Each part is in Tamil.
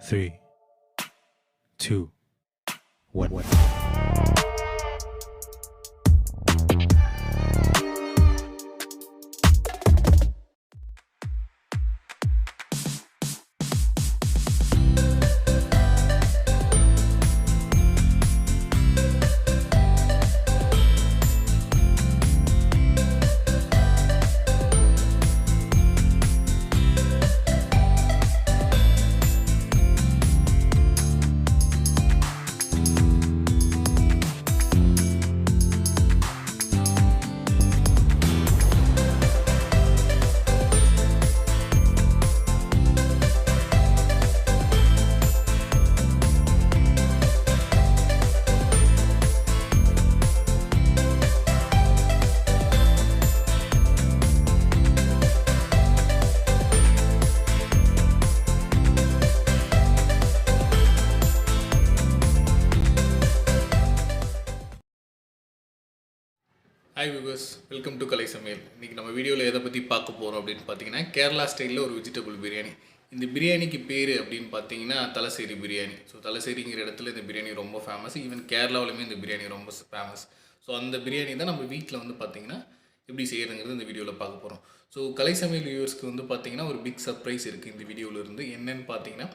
3, 2, 1. Hi viewers, welcome to Kalai சமையல். இன்றைக்கி நம்ம வீடியோவில் எதை பற்றி பார்க்க போகிறோம் அப்படின்னு பார்த்தீங்கன்னா, கேரளா ஸ்டைலில் ஒரு வெஜிடபிள் பிரியாணி. இந்த பிரியாணிக்கு பேர் அப்படின்னு பார்த்தீங்கன்னா தலசேரி பிரியாணி. ஸோ தலசேரிங்கிற இடத்துல இந்த பிரியாணி ரொம்ப ஃபேமஸ். ஈவன் கேரளாவிலுமே இந்த பிரியாணி ரொம்ப ஃபேமஸ். ஸோ அந்த பிரியாணி தான் நம்ம வீட்டில் வந்து பார்த்திங்கன்னா எப்படி செய்யறதுங்கிறது இந்த வீடியோவில் பார்க்க போகிறோம். ஸோ கலை சமையல் வியூவர்ஸ்க்கு வந்து பார்த்திங்கன்னா ஒரு பிக் சர்ப்ரைஸ் இருக்குது இந்த வீடியோவிலேருந்து. என்னென்னு பார்த்தீங்கன்னா,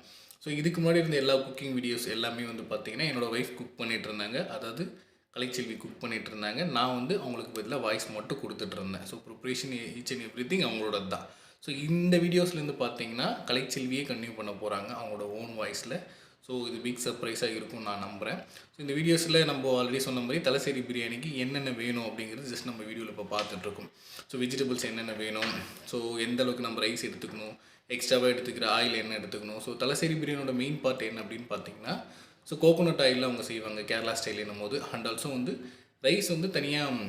ஸோ இதுக்கு முன்னாடி இருந்த எல்லா குக்கிங் வீடியோஸ் எல்லாமே வந்து பார்த்திங்கன்னா என்னோடய ஒய்ஃப் குக் பண்ணிகிட்டு இருந்தாங்க. அதாவது கலைச்செல்வி குக் பண்ணிகிட்டு இருந்தாங்க. நான் வந்து அவங்களுக்கு பதிலாக வாய்ஸ் மட்டும் கொடுத்துட்ருந்தேன். So preparation each and every thing அவங்களோட தான். ஸோ இந்த வீடியோஸ்லேருந்து பார்த்தீங்கன்னா கலைச்செல்வியே கன்டினியூ பண்ண போகிறாங்க அவங்களோட ஓன் வாய்ஸில். ஸோ இது பிக் சர்ப்ரைஸாக இருக்கும்னு நான் நம்புகிறேன். ஸோ இந்த வீடியோஸில் நம்ம ஆல்ரெடி சொன்ன மாதிரி தலசேரி பிரியாணிக்கு என்னென்ன வேணும் அப்படிங்கிறது ஜஸ்ட் நம்ம வீடியோவில் இப்போ பார்த்துட்ருக்கோம். ஸோ வெஜிடபிள்ஸ் என்னென்ன வேணும், ஸோ எந்த அளவுக்கு நம்ம ரைஸ் எடுத்துக்கணும், எக்ஸ்ட்ராவாக எடுத்துக்கிற ஆயில் என்ன எடுத்துக்கணும். ஸோ தலசேரி பிரியாணியோட மெயின் பார்ட் என்ன அப்படின்னு பார்த்தீங்கன்னா, ஸோ கோகோனட் ஆயிலில் அவங்க செய்வாங்க கேரளா ஸ்டைல் என்னும் போது. அண்ட் ஆல்சோ வந்து ரைஸ் வந்து தனியாக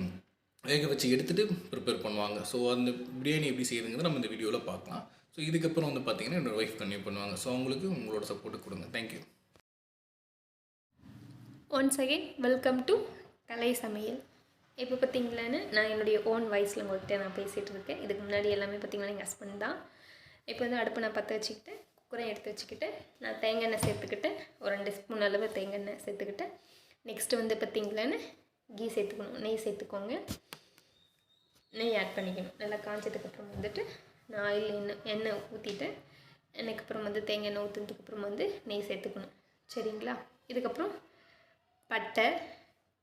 வேக வச்சு எடுத்துகிட்டு ப்ரிப்பேர் பண்ணுவாங்க. ஸோ அந்த பிரியாணி எப்படி செய்யுதுங்கிறது நம்ம இந்த வீடியோவில் பார்க்கலாம். ஸோ இதுக்கப்புறம் வந்து பார்த்திங்கன்னா என்னோடய ஒய்ஃப் கன்டினியூ பண்ணுவாங்க. ஸோ அவங்களுக்கு உங்களோட சப்போர்ட்டு கொடுங்க. Thank you. Once again welcome to Kalai Samayal. இப்போ பார்த்திங்களான்னு நான் என்னுடைய ஓன் வாய்ஸில் உங்கள்கிட்ட நான் பேசிகிட்டு இருக்கேன். இதுக்கு முன்னாடி எல்லாமே பார்த்திங்கன்னா எங்கள் ஹஸ்பண்ட் தான். இப்போ வந்து அடுப்பு நான் பற்ற வச்சுக்கிட்டு குக்கரை எடுத்து வச்சுக்கிட்டு நான் தேங்காய் எண்ணெய் சேர்த்துக்கிட்டேன். ஒரு 2 ஸ்பூன் அளவு தேங்காய் எண்ணெய் சேர்த்துக்கிட்டேன். நெக்ஸ்ட்டு வந்து பார்த்திங்களான்னு கீ சேர்த்துக்கணும், நெய் சேர்த்துக்கோங்க. நெய் ஆட் பண்ணிக்கணும். நல்லா காய்ச்சதுக்கப்புறம் வந்துட்டு நான் ஆயில் எண்ணெய் ஊற்றிட்டேன். எண்ணெய்க்கப்புறம் வந்து தேங்காய் எண்ணெய் ஊற்றுனதுக்கப்புறம் வந்து நெய் சேர்த்துக்கணும். சரிங்களா? இதுக்கப்புறம் பட்டை,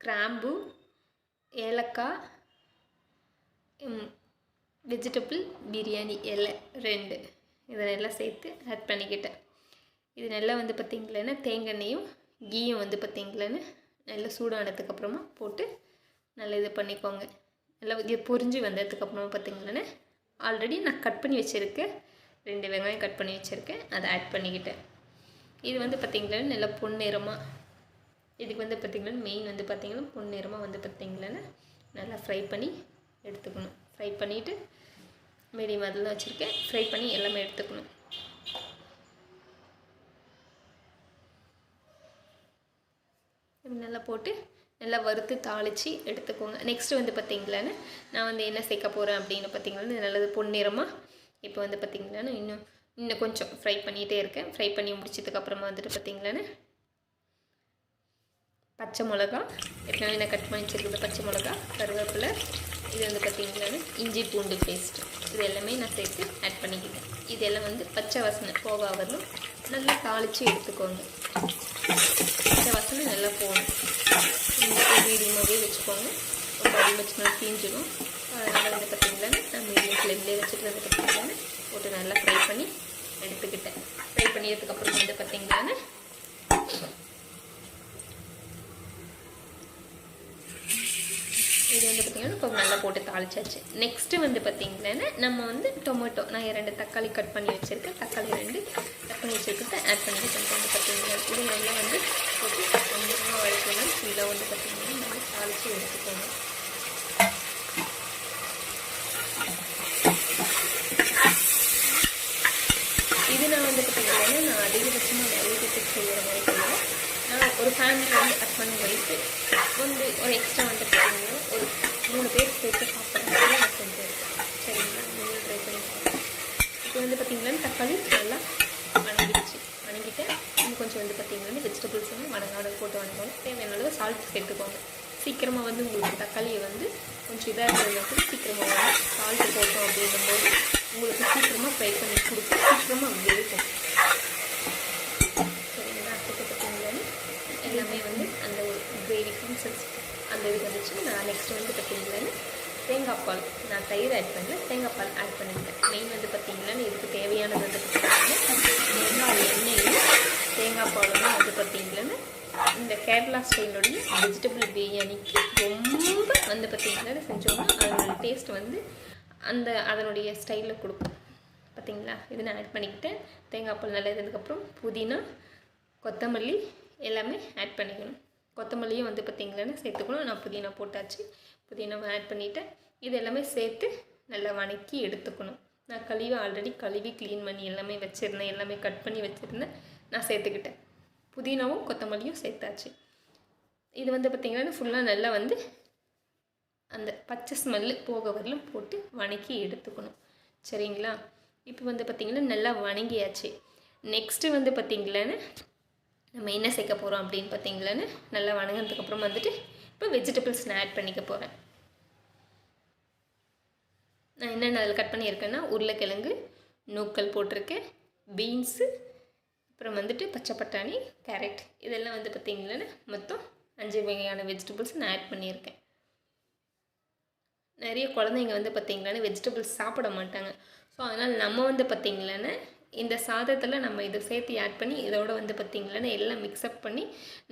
கிராம்பு, ஏலக்காய், வெஜிடபிள் பிரியாணி இலை 2 இதெல்லாம் சேர்த்து ஆட் பண்ணிக்கிட்டேன். இது நல்லா வந்து பார்த்திங்களேன்னா தேங்காய் எண்ணெயும் கீயும் வந்து பார்த்திங்களேன்னு நல்லா சூடானதுக்கப்புறமா போட்டு நல்லா இது பண்ணிக்கோங்க. நல்லா இது பொரிஞ்சு வந்ததுக்கப்புறமா பார்த்திங்களேன்னு ஆல்ரெடி நான் கட் பண்ணி வச்சுருக்கேன் 2 வெங்காயம் கட் பண்ணி வச்சுருக்கேன், அதை ஆட் பண்ணிக்கிட்டேன். இது வந்து பார்த்திங்களேன்னு நல்லா பொன்னிறமாக, இதுக்கு வந்து பார்த்திங்கன்னா மெயின் வந்து பார்த்திங்கன்னா பொன்னிறமாக வந்து பார்த்திங்களேன்னு நல்லா ஃப்ரை பண்ணி எடுத்துக்கணும். ஃப்ரை பண்ணிவிட்டு மீடியம் அதில் வச்சுருக்கேன். ஃப்ரை பண்ணி எல்லாமே எடுத்துக்கணும். நல்லா போட்டு நல்லா வறுத்து தாளித்து எடுத்துக்கோங்க. நெக்ஸ்ட்டு வந்து பார்த்திங்களான்னு நான் வந்து என்ன சேர்க்க போகிறேன் அப்படின்னு பார்த்திங்கன்னா நல்லது பொன்னிறமாக இப்போ வந்து பார்த்திங்களான்னு இன்னும் கொஞ்சம் ஃப்ரை பண்ணிகிட்டே இருக்கேன். ஃப்ரை பண்ணி முடிச்சதுக்கப்புறமா வந்துட்டு பார்த்திங்களான்னு பச்சை மிளகா, ஏற்கனவே நான் கட் பண்ணி வச்சுருக்கிறது பச்சை மிளகா, கருவேப்பிலை, இது வந்து பார்த்திங்களான்னு இஞ்சி பூண்டு பேஸ்ட்டு, இது எல்லாமே நான் சேர்த்து ஆட் பண்ணிக்கிட்டேன். இதெல்லாம் வந்து பச்சை வாசனை போகாவதும் நல்லா தாளித்து எடுத்துக்கோங்க. பச்சை வாசனை நல்லா போகணும். மீடியமாகவே வச்சுக்கோங்க. ரொம்ப அதிகம் வச்சுனா தீஞ்சிடும். அதனால் வந்து பார்த்திங்களான்னு நான் மீடியம் ஃப்ளேம்லேயே வச்சுட்டு வந்து பார்த்திங்களான்னு போட்டு நல்லா ஃப்ரை பண்ணி எடுத்துக்கிட்டேன். ஃப்ரை பண்ணியதுக்கப்புறம் வந்து பார்த்திங்களான்னு இது வந்து பார்த்திங்கன்னா கொஞ்சம் நல்லா போட்டு தாளிச்சாச்சு. நெக்ஸ்ட்டு வந்து பார்த்திங்கன்னா நம்ம வந்து டொமேட்டோ, நான் 2 தக்காளி கட் பண்ணி வச்சுருக்கேன். தக்காளி 2 கட் பண்ணி வச்சுருக்கிட்டு ஆட் பண்ணிக்கிட்டேன். வந்து பார்த்திங்கன்னா இது நல்லா வந்து போட்டு கொஞ்சமாக வளர்க்கணும். ஃபுல்லாக வந்து பார்த்திங்கன்னா நல்லா தாளித்து எடுத்துக்கோங்க. இது நான் வந்து பார்த்திங்கன்னா நான் அதிகபட்சமாக நிறைய பேருக்கு செய்கிற மாதிரி செய்வேன். நான் ஒரு ஃபேமிலியில் வந்து ஹஸ்பண்ட் ஒய்ஃபு வந்து ஒரு எக்ஸ்ட்ரா வந்து பார்த்திங்கன்னா ஒரு 3 பேர் சேர்த்து சாப்பிட்றதுனால நான் செஞ்சுருக்கேன். சரிங்களா? நீங்களும் ட்ரை பண்ணி பார்க்கலாம். இப்போ வந்து பார்த்திங்கன்னா தக்காளி நல்லா வணங்கிடுச்சு. வணங்கிட்டு சால்ட் சேர்த்துக்கோங்க. சீக்கிரமாக வந்து உங்களுக்கு தக்காளியை வந்து கொஞ்சம் இதாக இருக்கிறதுனா கூட சீக்கிரமாக வந்து சால்ட்டு போட்டோம் அப்படிங்கும்போது உங்களுக்கு சீக்கிரமாக ஃப்ரை பண்ணி கொடுக்கும், சீக்கிரமாக வேகும். சரிங்களா? இப்போ பார்த்தீங்களான்னு எல்லாமே வந்து அந்த ஒரு கிரேவி கன்சன்ஸ் அந்த இது வந்துச்சு. நான் நெக்ஸ்ட் வந்து பார்த்தீங்களான்னு தேங்காய் பால், நான் தயிர் ஆட் பண்ணல, தேங்காய் பால் ஆட் பண்ணிட்டேன். மெயின் வந்து பார்த்தீங்களான்னு இதுக்கு தேவையானது வந்து பார்த்தீங்கன்னா எண்ணெயும் தேங்காய் பாலும் வந்து பார்த்தீங்களான்னு இந்த கேரளா ஸ்டைலுடைய வெஜிடபிள் பிரியாணிக்கு ரொம்ப வந்து பார்த்தீங்கன்னா செஞ்சோம்னா அதனுடைய டேஸ்ட் வந்து அதனுடைய ஸ்டைலில் கொடுக்கும். பார்த்தீங்களா? இது நான் ஆட் பண்ணிக்கிட்டேன். தேங்காய் பால் நல்லா இருந்ததுக்கப்புறம் புதினா, கொத்தமல்லி எல்லாமே ஆட் பண்ணிக்கணும். கொத்தமல்லியும் வந்து பார்த்தீங்களான்னு சேர்த்துக்கணும். நான் புதினா போட்டாச்சு, புதினாவை ஆட் பண்ணிவிட்டேன். இது எல்லாமே சேர்த்து நல்லா வணக்கி எடுத்துக்கணும். நான் ஆல்ரெடி கழுவி க்ளீன் பண்ணி எல்லாமே வச்சுருந்தேன், எல்லாமே கட் பண்ணி வச்சுருந்தேன், நான் சேர்த்துக்கிட்டேன். புதினாவும் கொத்தமல்லியும் சேர்த்தாச்சு. இது வந்து பார்த்திங்கன்னா ஃபுல்லாக நல்லா வந்து அந்த பச்சை ஸ்மெல்லு போக வரலும் போட்டு வணக்கி எடுத்துக்கணும். சரிங்களா? இப்போ வந்து பார்த்திங்கன்னா நல்லா வணங்கியாச்சு. நெக்ஸ்ட்டு வந்து பார்த்திங்களான்னு நம்ம என்ன சேர்க்க போகிறோம் அப்படின்னு பார்த்திங்களான்னு நல்லா வணங்கினதுக்கப்புறம் வந்துட்டு இப்போ வெஜிடபிள்ஸ் நான் ஆட் பண்ணிக்க போகிறேன். நான் என்னென்ன அதில் கட் பண்ணியிருக்கேன்னா உருளைக்கிழங்கு, நூக்கல் போட்டிருக்கேன், பீன்ஸு, அப்புறம் வந்துட்டு பச்சை பட்டாணி, கேரட், இதெல்லாம் வந்து பார்த்திங்களான்னு மொத்தம் 5 வகையான வெஜிடபிள்ஸ் நான் ஆட் பண்ணியிருக்கேன். நிறைய குழந்தைங்க வந்து பார்த்திங்களான்னு வெஜிடபிள்ஸ் சாப்பிட மாட்டாங்க. ஸோ அதனால் நம்ம வந்து பார்த்திங்களான்னு இந்த சாதத்தில் நம்ம இதை சேர்த்து ஆட் பண்ணி இதோட வந்து பார்த்திங்களான்னு எல்லாம் மிக்ஸ்அப் பண்ணி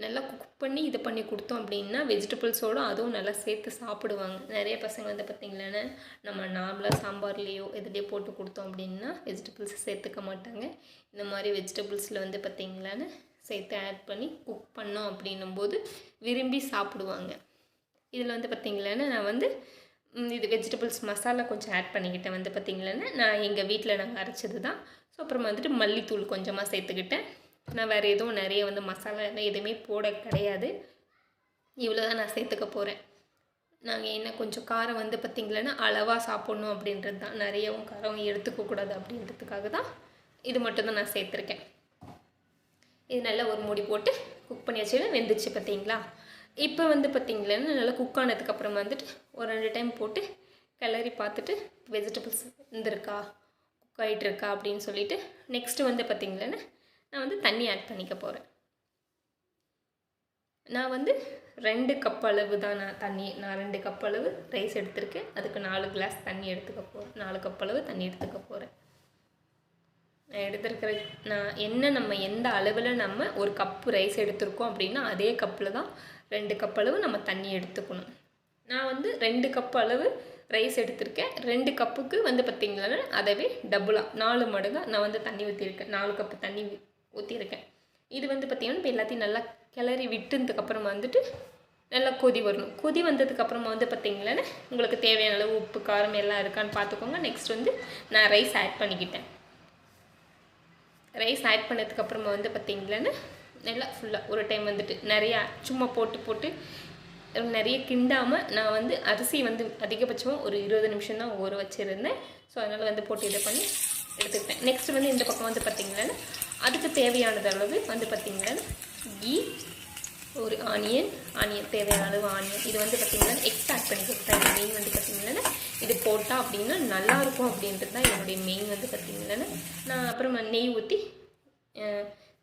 நல்லா குக் பண்ணி இது பண்ணி கொடுத்தோம் அப்படின்னா வெஜிடபிள்ஸோடு அதுவும் நல்லா சேர்த்து சாப்பிடுவாங்க. நிறைய பசங்க வந்து பார்த்திங்களான்னு நம்ம நார்மலாக சாம்பார்லேயோ எதுலேயோ போட்டு கொடுத்தோம் அப்படின்னா வெஜிடபிள்ஸ் சேர்த்துக்க மாட்டாங்க. இந்த மாதிரி வெஜிடபிள்ஸில் வந்து பார்த்திங்களான்னு சேர்த்து ஆட் பண்ணி குக் பண்ணோம் அப்படின்னும்போது விரும்பி சாப்பிடுவாங்க. இதில் வந்து பார்த்திங்களான்னு நான் வந்து இது வெஜிடபிள்ஸ் மசாலா கொஞ்சம் ஆட் பண்ணிக்கிட்டேன். வந்து பார்த்திங்களான்னு நான் எங்கள் வீட்டில் நாங்கள் அரைச்சது தான். ஸோ அப்புறம் வந்துட்டு மல்லித்தூள் கொஞ்சமாக சேர்த்துக்கிட்டேன். நான் வேறு எதுவும் நிறைய வந்து மசாலா எதுவுமே போட கிடையாது. இவ்வளோ தான் நான் சேர்த்துக்க போகிறேன். நாங்கள் என்ன கொஞ்சம் காரம் வந்து பார்த்திங்களான்னா அளவாக சாப்பிட்ணும் அப்படின்றது தான், நிறையவும் காரம் எடுத்துக்கக்கூடாது அப்படின்றதுக்காக தான் இது மட்டும்தான் நான் சேர்த்துருக்கேன். இது நல்லா ஒரு மூடி போட்டு குக் பண்ணி வச்சு வெந்துச்சு. பார்த்திங்களா? இப்போ வந்து பார்த்திங்களான்னு நல்லா குக் ஆனதுக்கப்புறம் வந்துட்டு ஒரு 2 டைம் போட்டு கிளறி பார்த்துட்டு வெஜிடபிள்ஸ் இருந்திருக்கா, குக் ஆகிட்டுருக்கா அப்படின்னு சொல்லிவிட்டு நெக்ஸ்ட்டு வந்து பார்த்திங்களான்னு நான் வந்து தண்ணி ஆட் பண்ணிக்க போகிறேன். நான் வந்து 2 கப் அளவு தான் நான் 2 கப் அளவு ரைஸ் எடுத்திருக்கேன். அதுக்கு 4 கிளாஸ் தண்ணி எடுத்துக்க போகிறேன். 4 கப் அளவு தண்ணி எடுத்துக்க போகிறேன். நான் எடுத்துருக்கிற நம்ம எந்த அளவில் நம்ம ஒரு கப்பு ரைஸ் எடுத்திருக்கோம் அப்படின்னா அதே கப்பில் தான் 2 கப் அளவு நம்ம தண்ணி எடுத்துக்கணும். நான் வந்து 2 கப் அளவு ரைஸ் எடுத்திருக்கேன். 2 கப்புக்கு வந்து பார்த்திங்கன்னா அதவே டபுளாக 4 மடங்காக நான் வந்து தண்ணி ஊற்றிருக்கேன். 4 கப்பு தண்ணி ஊற்றிருக்கேன். இது வந்து பார்த்திங்கன்னா இப்போ எல்லாத்தையும் நல்லா கிளறி விட்டுனதுக்கப்புறம் வந்துட்டு நல்லா கொதி வரணும். கொதி வந்ததுக்கப்புறமா வந்து பார்த்திங்களான்னு உங்களுக்கு தேவையான அளவு உப்பு காரம் எல்லாம் இருக்கான்னு பார்த்துக்கோங்க. நெக்ஸ்ட் வந்து நான் ரைஸ் ஆட் பண்ணிக்கிட்டேன். ரைஸ் ஆட் பண்ணதுக்கப்புறமா வந்து பார்த்திங்களான்னு நல்லா ஃபுல்லாக ஒரு டைம் வந்துட்டு நிறையா சும்மா போட்டு நிறைய கிண்டாமல் நான் வந்து அரிசி வந்து அதிகபட்சமாக ஒரு 20 நிமிஷம் தான் ஊற வச்சுருந்தேன். ஸோ அதனால் வந்து போட்டு இதை பண்ணி எடுத்துக்கிட்டேன். நெக்ஸ்ட் வந்து இந்த பக்கம் வந்து பார்த்திங்களான்னு அதுக்கு தேவையானது அளவு வந்து பார்த்திங்களான்னு கீ, ஒரு ஆனியன் தேவையான அளவு ஆனியன், இது வந்து பார்த்திங்கன்னா எக்ஸ்ட்ரா ஆட் பண்ணி கொடுத்தேன். மெயின் வந்து பார்த்திங்கன்னா இது போட்டால் அப்படின்னா நல்லாயிருக்கும் அப்படின்றது தான் என்னுடைய மெயின் வந்து பார்த்திங்கன்னா. நான் அப்புறம் நெய் ஊற்றி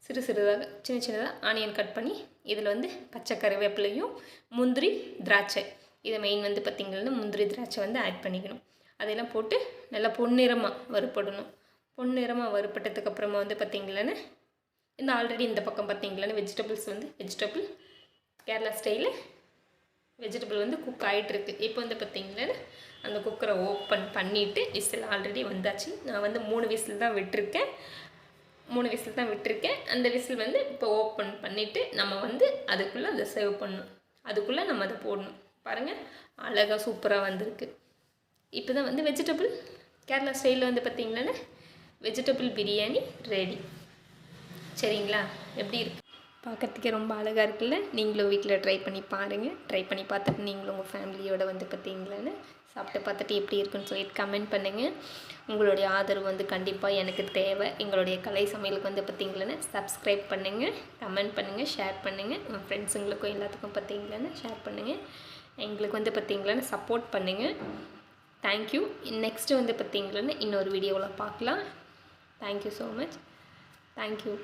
சிறுதாக சின்னதாக ஆனியன் கட் பண்ணி இதில் வந்து பச்சை கருவேப்பிலையும் முந்திரி திராட்சை, இதை மெயின் வந்து பார்த்திங்கன்னா முந்திரி திராட்சை வந்து ஆட் பண்ணிக்கணும். அதெல்லாம் போட்டு நல்லா பொன்னிறமாக வறுப்படணும். பொன்னிறமாக வறுப்பட்டதுக்கப்புறமா வந்து பார்த்திங்களான்னு இந்த ஆல்ரெடி இந்த பக்கம் பார்த்திங்களான்னு வெஜிடபிள் கேரளா ஸ்டைலில் வெஜிடபிள் வந்து குக் ஆகிட்டுருக்கு. இப்போ வந்து பார்த்திங்களான்னு அந்த குக்கரை ஓப்பன் பண்ணிவிட்டு விசில் ஆல்ரெடி வந்தாச்சு. நான் வந்து 3 விசில் தான் விட்டுருக்கேன். அந்த விசில் வந்து இப்போ ஓப்பன் பண்ணிவிட்டு நம்ம வந்து அதுக்குள்ளே அதை சர்வ் பண்ணணும். அதுக்குள்ளே நம்ம அதை போடணும். பாருங்கள், அழகாக சூப்பராக வந்திருக்கு. இப்போ தான் வந்து வெஜிடபிள் கேரளா ஸ்டைலில் வந்து பார்த்திங்களான்னு வெஜிடபிள் பிரியாணி ரெடி. சரிங்களா? எப்படி இருக்குது? பார்க்குறதுக்கே ரொம்ப அழகாக இருக்குல்ல? நீங்களும் வீட்டில் ட்ரை பண்ணி பாருங்கள். ட்ரை பண்ணி பார்த்துட்டு நீங்களும் உங்கள் ஃபேமிலியோடு வந்து பார்த்திங்களான்னு சாப்பிட்டு பார்த்துட்டு எப்படி இருக்குன்னு சொல்லிட்டு கமெண்ட் பண்ணுங்கள். உங்களுடைய ஆதரவு வந்து கண்டிப்பாக எனக்கு தேவை. எங்களுடைய கலை சமையலுக்கு வந்து பார்த்திங்களேன்னு சப்ஸ்கிரைப் பண்ணுங்கள், கமெண்ட் பண்ணுங்கள், ஷேர் பண்ணுங்கள். உங்கள் ஃப்ரெண்ட்ஸுங்களுக்கும் எல்லாத்துக்கும் பார்த்திங்களேன்னு ஷேர் பண்ணுங்கள். எங்களுக்கு வந்து பார்த்திங்களேன்னு சப்போர்ட் பண்ணுங்கள். தேங்க்யூ. நெக்ஸ்ட்டு வந்து பார்த்திங்களேன்னு இன்னொரு வீடியோவில் பார்க்கலாம். Thank you so much. தேங்க்யூ.